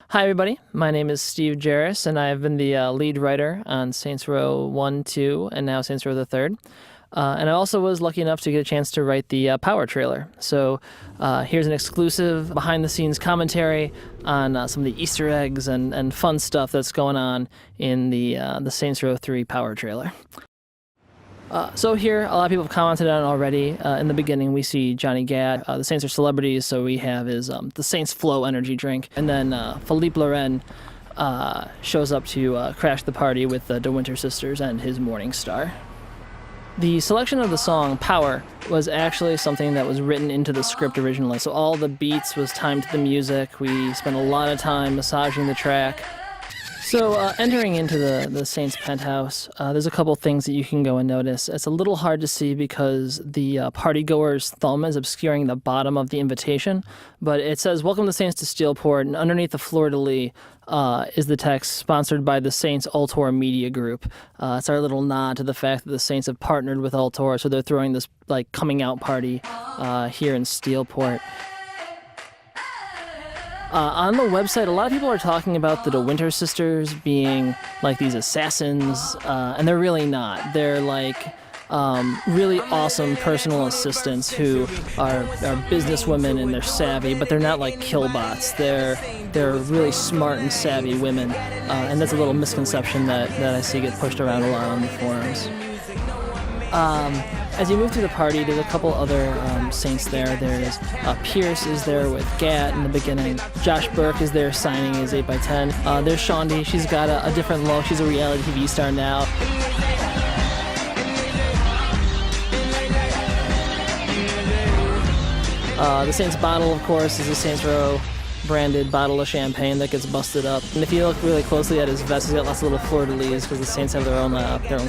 Hi, everybody. My name is Steve Jarris, and I've been the lead writer on Saints Row 1, 2, and now Saints Row the Third. And I also was lucky enough to get a chance to write the Power trailer. So here's an exclusive behind-the-scenes commentary on some of the Easter eggs and fun stuff that's going on in the Saints Row 3 Power trailer. So here, a lot of people have commented on it already. In the beginning, we see Johnny Gat. The Saints are celebrities, so we have his the Saints Flow energy drink. And then Philippe Loren shows up to crash the party with the De Winter Sisters and his Morning Star. The selection of the song, Power, was actually something that was written into the script originally. So all the beats was timed to the music. We spent a lot of time massaging the track. So entering into the Saints penthouse, there's a couple things that you can go and notice. It's a little hard to see because the partygoer's thumb is obscuring the bottom of the invitation, but it says, "Welcome the Saints to Steelport," and underneath the fleur-de-lis is the text, sponsored by the Saints Altor Media Group. It's our little nod to the fact that the Saints have partnered with Altor, so they're throwing this coming out party here in Steelport. On the website, a lot of people are talking about the De Winter Sisters being like these assassins, and they're really not. They're really awesome personal assistants who are businesswomen and they're savvy, but they're not like killbots. They're really smart and savvy women, and that's a little misconception that I see get pushed around a lot on the forums. As you move through the party, there's a couple other Saints there. There's Pierce is there with Gat in the beginning. Josh Burke is there signing his 8x10. There's Shaundi. She's got a different look. She's a reality TV star now. The Saints bottle, of course, is the Saints Row branded bottle of champagne that gets busted up. And if you look really closely at his vest, he's got lots of little fleur-de-lis because the Saints have their own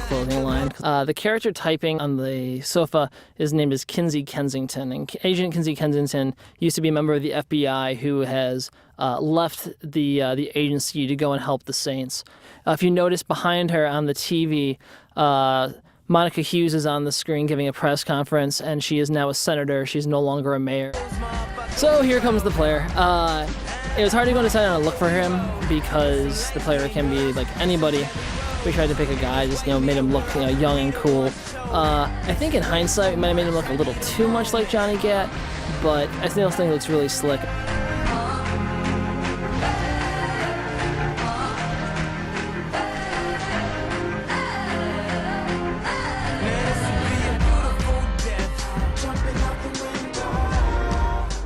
clothing line. The character typing on the sofa, his name is Kinsey Kensington. And Agent Kinsey Kensington used to be a member of the FBI who has left the agency to go and help the Saints. If you notice behind her on the TV, Monica Hughes is on the screen giving a press conference, and she is now a senator. She's no longer a mayor. So here comes the player. It was hard to go decide on a look for him because the player can be like anybody. We tried to pick a guy, just made him look young and cool. I think in hindsight, we might have made him look a little too much like Johnny Gat, but I still think he looks really slick.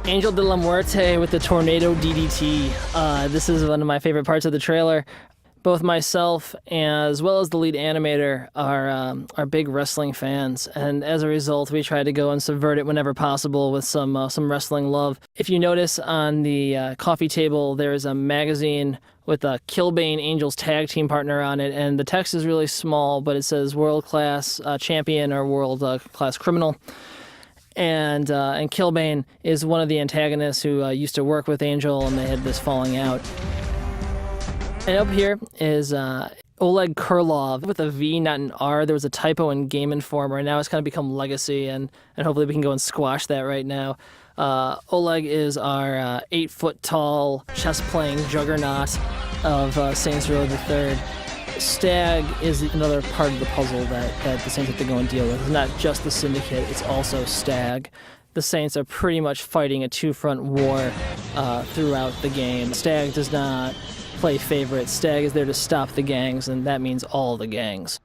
Angel de la Muerte with the Tornado DDT. This is one of my favorite parts of the trailer. Both myself as well as the lead animator are big wrestling fans, and as a result, we try to go and subvert it whenever possible with some wrestling love. If you notice on the coffee table, there is a magazine with a Killbane Angels tag team partner on it, and the text is really small, but it says world-class champion or world-class criminal. And Killbane is one of the antagonists who used to work with Angel, and they had this falling out. And up here is Oleg Kurlov with a V, not an R. There was a typo in Game Informer, and now it's kind of become Legacy, and hopefully we can go and squash that right now. Oleg is our 8-foot-tall, chess-playing juggernaut of Saints Row the Third. Stag is another part of the puzzle that the Saints have to go and deal with. It's not just the Syndicate, it's also Stag. The Saints are pretty much fighting a two-front war throughout the game. Stag does not play favorites. Stag is there to stop the gangs, and that means all the gangs.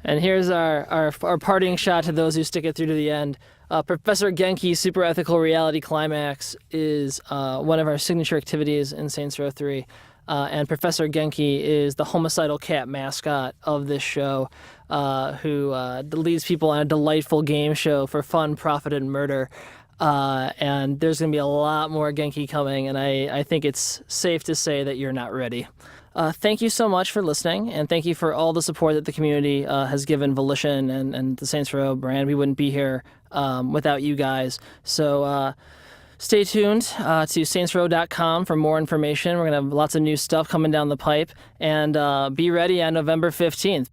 And here's our parting shot to those who stick it through to the end. Professor Genki's Super Ethical Reality Climax is one of our signature activities in Saints Row 3. And Professor Genki is the homicidal cat mascot of this show, who leads people on a delightful game show for fun, profit, and murder. And there's going to be a lot more Genki coming, and I think it's safe to say that you're not ready. Thank you so much for listening, and thank you for all the support that the community has given Volition and the Saints Row brand. We wouldn't be here without you guys. So stay tuned to saintsrow.com for more information. We're going to have lots of new stuff coming down the pipe, and be ready on November 15th.